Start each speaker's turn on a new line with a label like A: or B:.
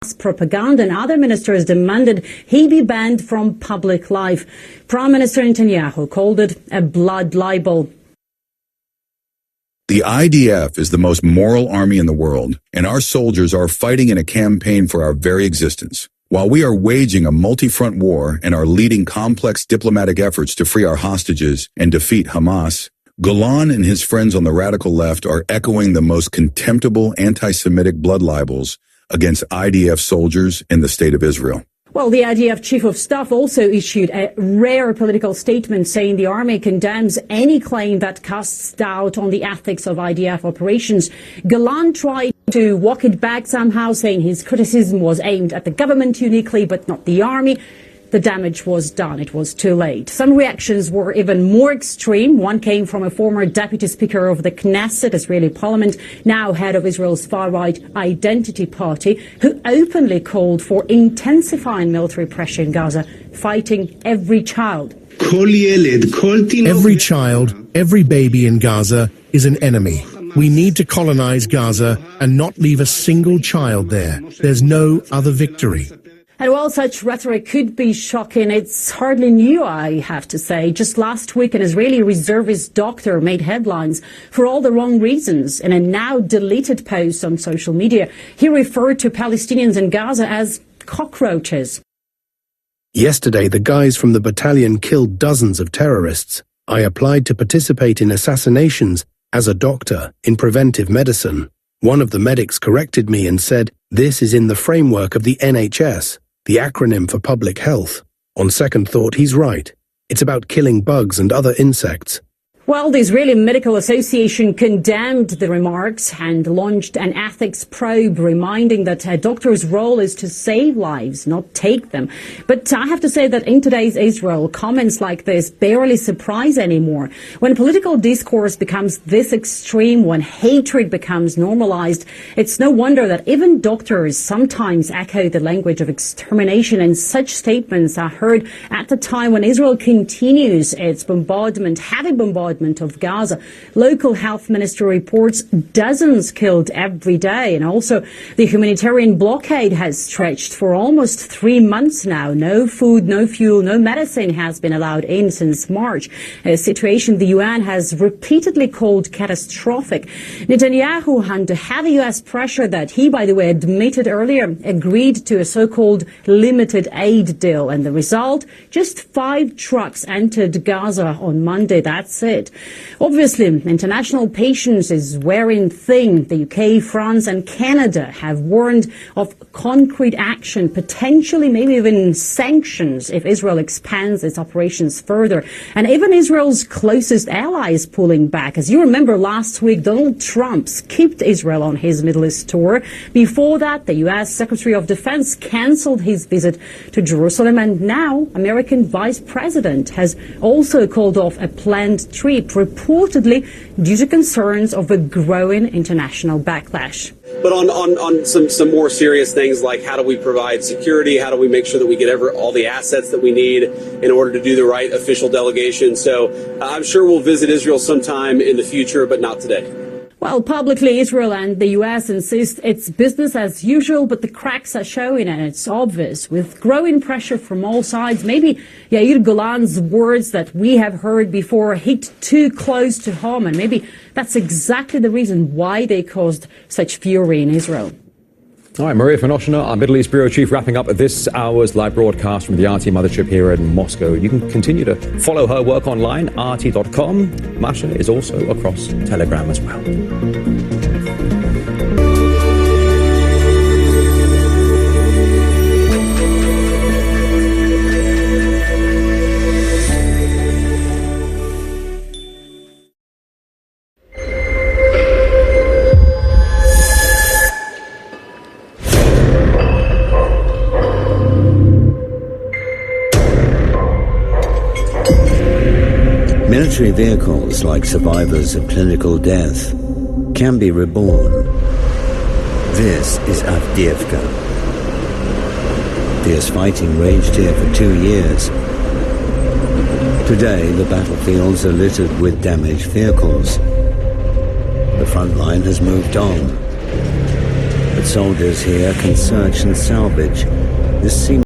A: propaganda, and other ministers demanded he be banned from public life. Prime Minister Netanyahu called it a blood libel.
B: The IDF is the most moral army in the world, and our soldiers are fighting in a campaign for our very existence. While we are waging a multi-front war and are leading complex diplomatic efforts to free our hostages and defeat Hamas, Golan and his friends on the radical left are echoing the most contemptible anti-Semitic blood libels against IDF soldiers in the state of Israel.
A: Well, the IDF Chief of Staff also issued a rare political statement saying the army condemns any claim that casts doubt on the ethics of IDF operations. Golan tried to walk it back somehow, saying his criticism was aimed at the government uniquely, but not the army. The damage was done. It was too late. Some reactions were even more extreme. One came from a former deputy speaker of the Knesset, Israeli parliament, now head of Israel's far-right Identity Party, who openly called for intensifying military pressure in Gaza, fighting every child.
C: Every child, every baby in Gaza is an enemy. We need to colonize Gaza and not leave a single child there. There's no other victory.
A: And while such rhetoric could be shocking, it's hardly new, I have to say. Just last week, an Israeli reservist doctor made headlines for all the wrong reasons. In a now deleted post on social media, he referred to Palestinians in Gaza as cockroaches.
C: Yesterday, the guys from the battalion killed dozens of terrorists. I applied to participate in assassinations as a doctor in preventive medicine. One of the medics corrected me and said, "This is in the framework of the NHS. The acronym for public health." On second thought, he's right. It's about killing bugs and other insects.
A: Well, the Israeli Medical Association condemned the remarks and launched an ethics probe reminding that a doctor's role is to save lives, not take them. But I have to say that in today's Israel, comments like this barely surprise anymore. When political discourse becomes this extreme, when hatred becomes normalized, it's no wonder that even doctors sometimes echo the language of extermination, and such statements are heard at the time when Israel continues its heavy bombardment of Gaza. Local health ministry reports dozens killed every day, and also the humanitarian blockade has stretched for almost 3 months now. No food, no fuel, no medicine has been allowed in since March, a situation the UN has repeatedly called catastrophic. Netanyahu, under heavy US pressure that he, by the way, admitted earlier, agreed to a so-called limited aid deal, and the result, just 5 trucks entered Gaza on Monday. That's it. Obviously, international patience is wearing thin. The UK, France and Canada have warned of concrete action, potentially maybe even sanctions, if Israel expands its operations further. And even Israel's closest ally is pulling back. As you remember, last week, Donald Trump skipped Israel on his Middle East tour. Before that, the US Secretary of Defense canceled his visit to Jerusalem. And now, American Vice President has also called off a planned trip, reportedly due to concerns of a growing international backlash.
D: But on some more serious things, like how do we provide security? How do we make sure that we get all the assets that we need in order to do the right official delegation? So I'm sure we'll visit Israel sometime in the future, but not today.
A: Well, publicly, Israel and the U.S. insist it's business as usual, but the cracks are showing, and it's obvious. With growing pressure from all sides, maybe Yair Golan's words that we have heard before hit too close to home, and maybe that's exactly the reason why they caused such fury in Israel.
E: All right, Maria Fanoshina, our Middle East Bureau Chief, wrapping up this hour's live broadcast from the RT Mothership here in Moscow. You can continue to follow her work online, rt.com. Masha is also across Telegram as well.
F: Military vehicles, like survivors of clinical death, can be reborn. This is Avdiivka. Fierce fighting raged here for 2 years. Today, the battlefields are littered with damaged vehicles. The front line has moved on. but soldiers here can search and salvage. This seems